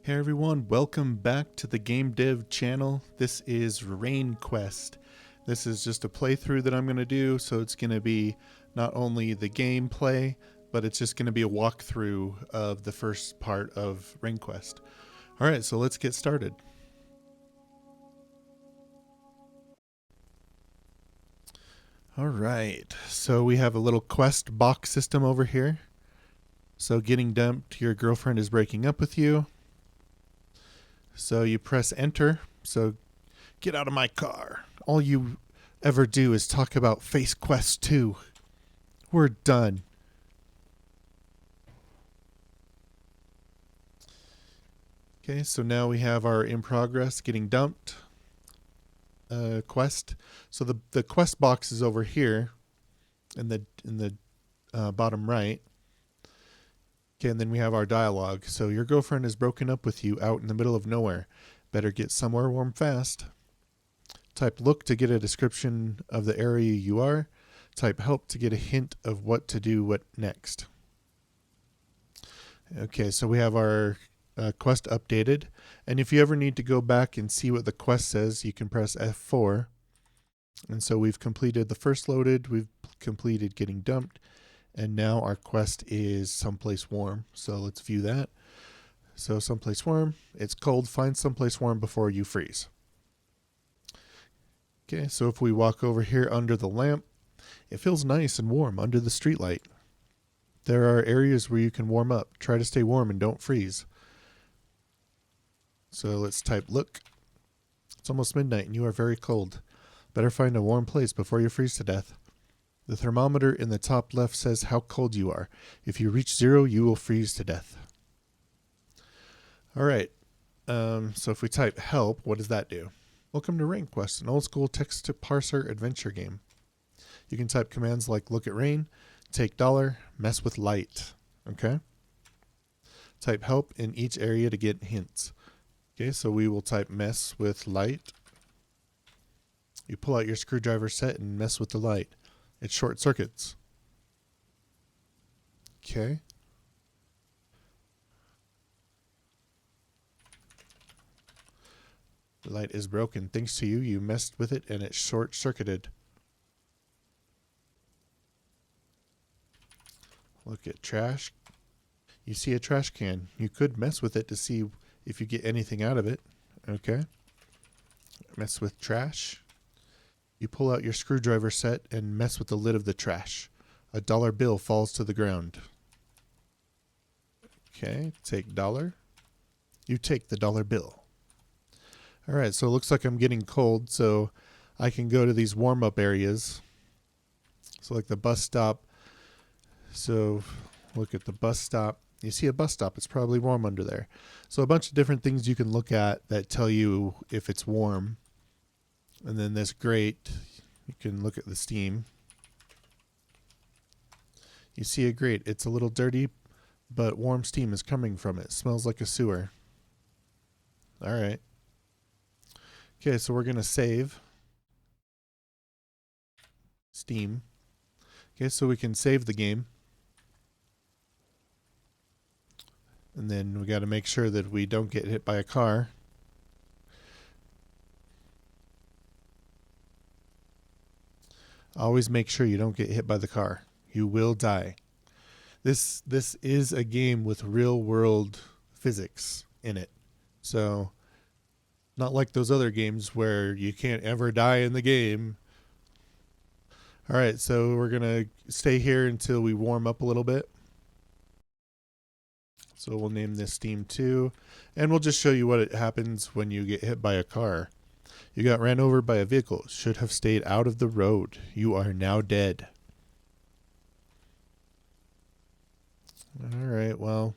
Hey everyone, welcome back to the Game Dev channel. This is Rain Quest. This is just a playthrough that I'm going to do, so it's going to be not only the gameplay, but it's just going to be a walkthrough of the first part of Rain Quest. Alright, so let's get started. Alright, so we have a little quest box system over here. So getting dumped, your girlfriend is breaking up with you. So you press enter. So get out of my car. All you ever do is talk about Face Quest 2. We're done. Okay, so now we have our in progress getting dumped quest. So the quest box is over here in the bottom right. Okay, and then we have our dialogue. So your girlfriend has broken up with you out in the middle of nowhere. Better get somewhere warm fast. Type look to get a description of the area you are. Type help to get a hint of what to do next. Okay, so we have our quest updated. And if you ever need to go back and see what the quest says, you can press F4. And so we've completed the first loaded. We've completed getting dumped. And now our quest is someplace warm. So let's view that. So someplace warm. It's cold. Find someplace warm before you freeze. Okay, so if we walk over here under the lamp, it feels nice and warm under the streetlight. There are areas where you can warm up. Try to stay warm and don't freeze. So let's type look. It's almost midnight and you are very cold. Better find a warm place before you freeze to death. The thermometer in the top left says how cold you are. If you reach 0, you will freeze to death. Alright, so if we type help, what does that do? Welcome to Rain Quest, an old school text to parser adventure game. You can type commands like look at rain, take $, mess with light. Okay? Type help in each area to get hints. Okay, so we will type mess with light. You pull out your screwdriver set and mess with the light. It short circuits. Okay. The light is broken. Thanks to you, you messed with it and it short circuited. Look at trash. You see a trash can. You could mess with it to see if you get anything out of it. Okay. Mess with trash. You pull out your screwdriver set and mess with the lid of the trash. A dollar bill falls to the ground. Okay, take $. You take the dollar bill. Alright, so it looks like I'm getting cold, so I can go to these warm-up areas. So like the bus stop. So look at the bus stop. You see a bus stop, it's probably warm under there. So a bunch of different things you can look at that tell you if it's warm. And then this grate, you can look at the steam. You see a grate. It's a little dirty, but warm steam is coming from it. Smells like a sewer. All right. Okay, so we're going to save Steam. Okay, so we can save the game. And then we got to make sure that we don't get hit by a car. Always make sure you don't get hit by the car. You will die. This is a game with real world physics in it. So not like those other games where you can't ever die in the game. Alright, so we're going to stay here until we warm up a little bit. So we'll name this Steam 2. And we'll just show you what happens when you get hit by a car. You got ran over by a vehicle. Should have stayed out of the road. You are now dead. Alright, well.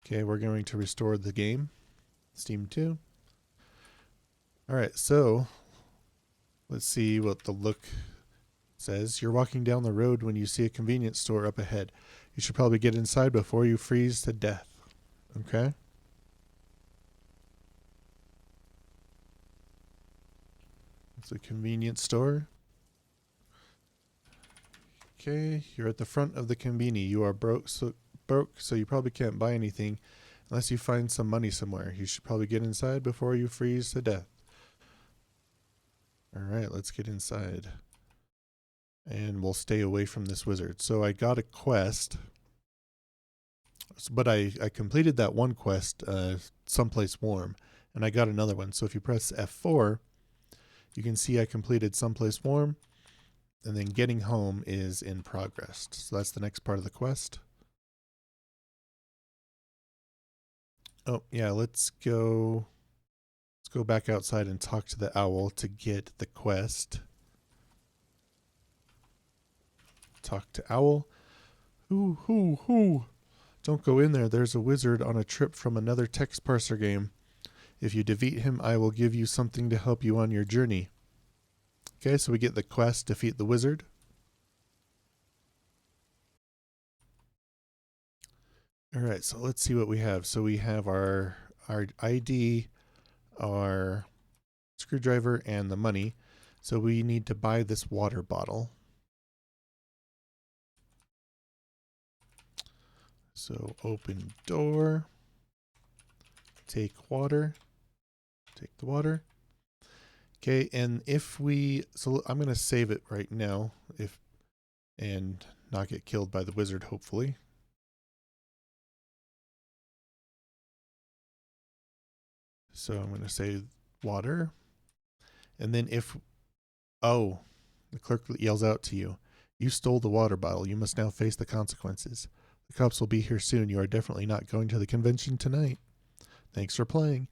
Okay, we're going to restore the game. Steam 2. Alright, so let's see what the look says. You're walking down the road when you see a convenience store up ahead. You should probably get inside before you freeze to death. Okay? It's a convenience store. Okay, you're at the front of the convenience. You are broke, so you probably can't buy anything. Unless you find some money somewhere. You should probably get inside before you freeze to death. Alright, let's get inside. And we'll stay away from this wizard. So I got a quest. But I completed that one quest, someplace warm. And I got another one. So if you press F4, you can see I completed someplace warm. And then getting home is in progress. So that's the next part of the quest. Oh, yeah, let's go back outside and talk to the owl to get the quest. Talk to owl. Hoo. Don't go in there. There's a wizard on a trip from another text parser game. If you defeat him, I will give you something to help you on your journey. Okay, so we get the quest, defeat the wizard. Alright, so let's see what we have. So we have our ID, our screwdriver, and the money. So we need to buy this water bottle. So open door, take water, take the water. Okay, and so I'm going to save it right now and not get killed by the wizard, hopefully. So I'm going to say water. And then the clerk yells out to you, you stole the water bottle. You must now face the consequences. The cops will be here soon. You are definitely not going to the convention tonight. Thanks for playing.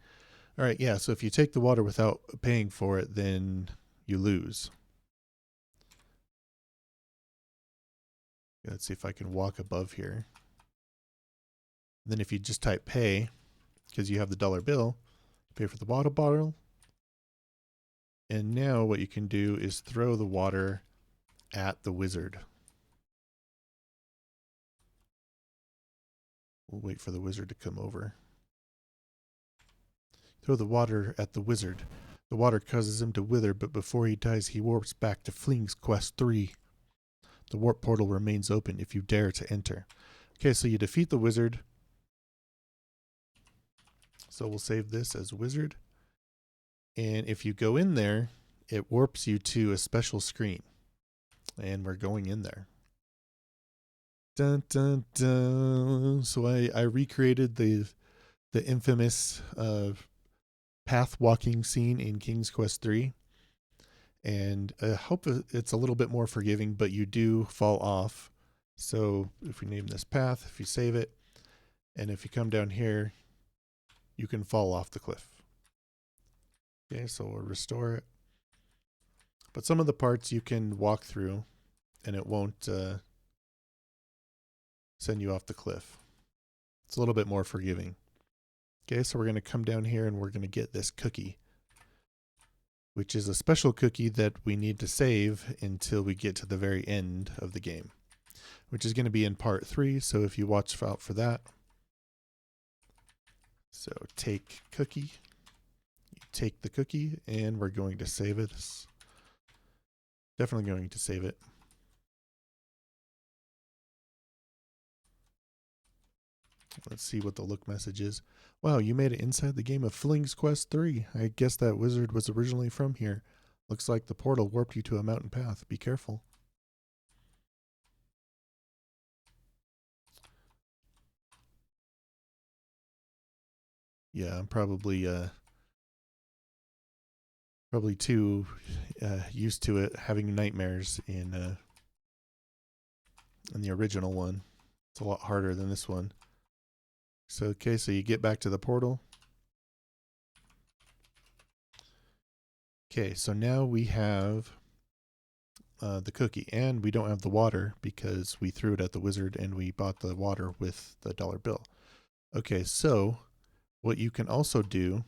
All right, yeah, so if you take the water without paying for it, then you lose. Let's see if I can walk above here. And then if you just type pay, because you have the dollar bill, pay for the water bottle. And now what you can do is throw the water at the wizard. We'll wait for the wizard to come over. Throw the water at the wizard. The water causes him to wither, but before he dies, he warps back to Fling's Quest 3. The warp portal remains open if you dare to enter. Okay, so you defeat the wizard. So we'll save this as wizard. And if you go in there, it warps you to a special screen. And we're going in there. Dun, dun, dun. So I recreated the infamous path walking scene in King's Quest 3. And I hope it's a little bit more forgiving, but you do fall off. So if we name this path, if you save it, and if you come down here, you can fall off the cliff. Okay, so we'll restore it. But some of the parts you can walk through and it won't send you off the cliff. It's a little bit more forgiving. Okay, so we're going to come down here and we're going to get this cookie, which is a special cookie that we need to save until we get to the very end of the game, which is going to be in part 3. So if you watch out for that. So take cookie, you take the cookie, and we're going to save it. Definitely going to save it. Let's see what the look message is. Wow, you made it inside the game of Fling's Quest 3. I guess that wizard was originally from here. Looks like the portal warped you to a mountain path. Be careful. Yeah, I'm probably too used to it, having nightmares in the original one. It's a lot harder than this one. So okay, so you get back to the portal. Okay, so now we have the cookie, and we don't have the water because we threw it at the wizard and we bought the water with the dollar bill. Okay, so what you can also do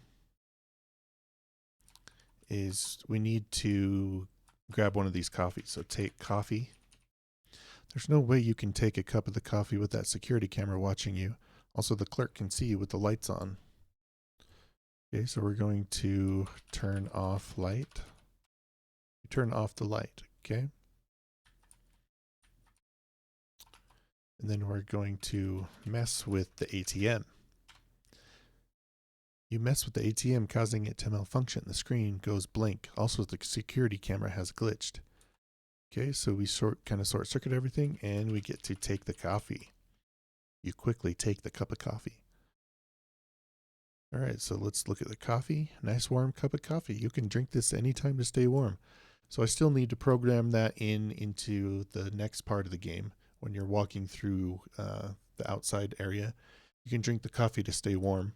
is we need to grab one of these coffees. So take coffee. There's no way you can take a cup of the coffee with that security camera watching you. Also, the clerk can see you with the lights on. Okay, so we're going to turn off light. Turn off the light, okay? And then we're going to mess with the ATM. You mess with the ATM, causing it to malfunction. The screen goes blank. Also, the security camera has glitched. Okay, so we kind of short circuit everything, and we get to take the coffee. You quickly take the cup of coffee. All right, so let's look at the coffee. Nice warm cup of coffee. You can drink this anytime to stay warm. So I still need to program that into the next part of the game. When you're walking through the outside area, you can drink the coffee to stay warm.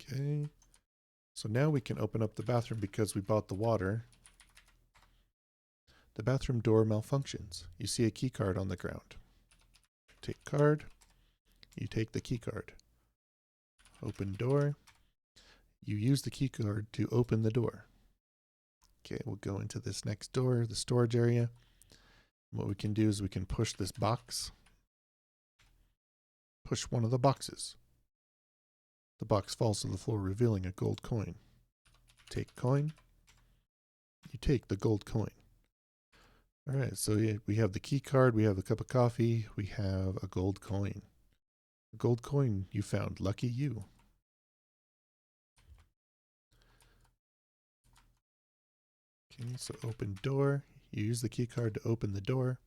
Okay, so now we can open up the bathroom because we bought the water. The bathroom door malfunctions. You see a key card on the ground. Take card. You take the key card. Open door. You use the key card to open the door. Okay, we'll go into this next door, the storage area. What we can do is we can push this box. Push one of the boxes. The box falls to the floor, revealing a gold coin. Take coin. You take the gold coin. All right, so yeah, we have the key card, we have the cup of coffee, we have a gold coin. A gold coin you found. Lucky you. Okay, so open door. You use the key card to open the door.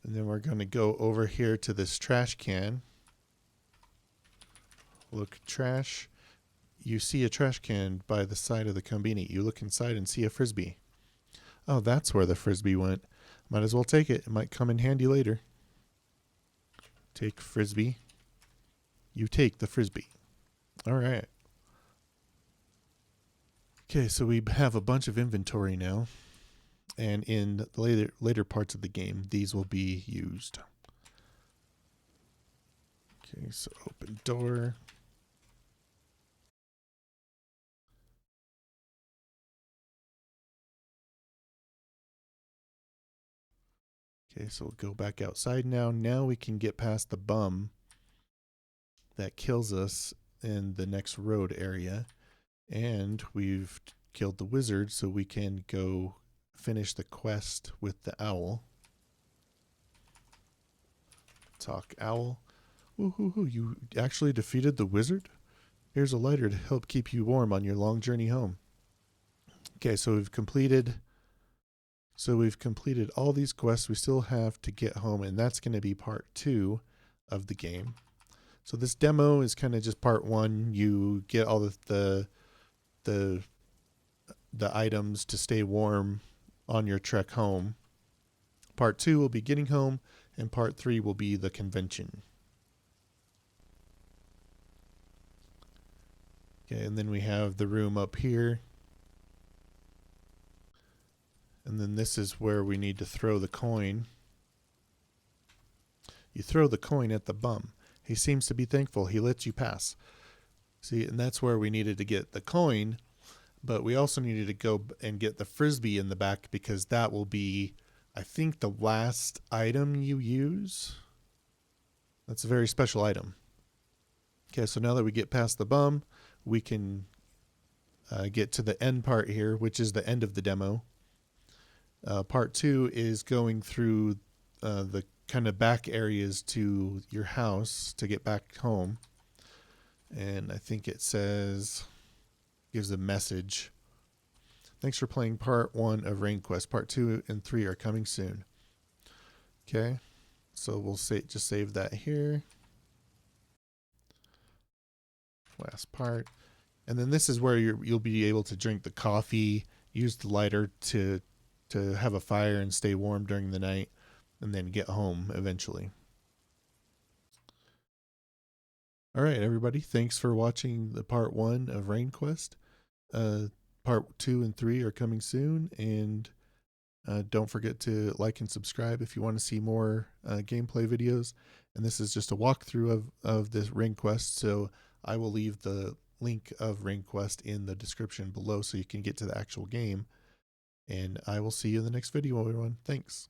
And then we're going to go over here to this trash can. Look, trash. You see a trash can by the side of the combini. You look inside and see a frisbee. Oh, that's where the frisbee went. Might as well take it. It might come in handy later. Take frisbee. You take the frisbee. All right. Okay, so we have a bunch of inventory now. And in the later parts of the game, these will be used. Okay, so open door. Okay, so we'll go back outside now. Now we can get past the bum that kills us in the next road area. And we've killed the wizard, so we can go finish the quest with the owl. Talk owl. Woohoo, you actually defeated the wizard? Here's a lighter to help keep you warm on your long journey home. Okay, so we've completed all these quests. We still have to get home, and that's going to be part 2 of the game. So this demo is kind of just part 1. You get all the items to stay warm on your trek home. Part 2 will be getting home, and part 3 will be the convention. Okay, and then we have the room up here. And then this is where we need to throw the coin. You throw the coin at the bum. He seems to be thankful. He lets you pass. See, and that's where we needed to get the coin, but we also needed to go and get the frisbee in the back because that will be, I think, the last item you use. That's a very special item. Okay, so now that we get past the bum, we can get to the end part here, which is the end of the demo. Part 2 is going through the kind of back areas to your house to get back home. And I think it gives a message. Thanks for playing part 1 of Rain Quest. Part 2 and 3 are coming soon. Okay, so we'll just save that here. Last part. And then this is where you'll be able to drink the coffee, use the lighter to have a fire and stay warm during the night, and then get home eventually. All right, everybody. Thanks for watching the part 1 of Rain Quest. Part 2 and 3 are coming soon, and don't forget to like and subscribe if you want to see more gameplay videos. And this is just a walkthrough of this Rain Quest, so I will leave the link of Rain Quest in the description below so you can get to the actual game. And I will see you in the next video, everyone. Thanks.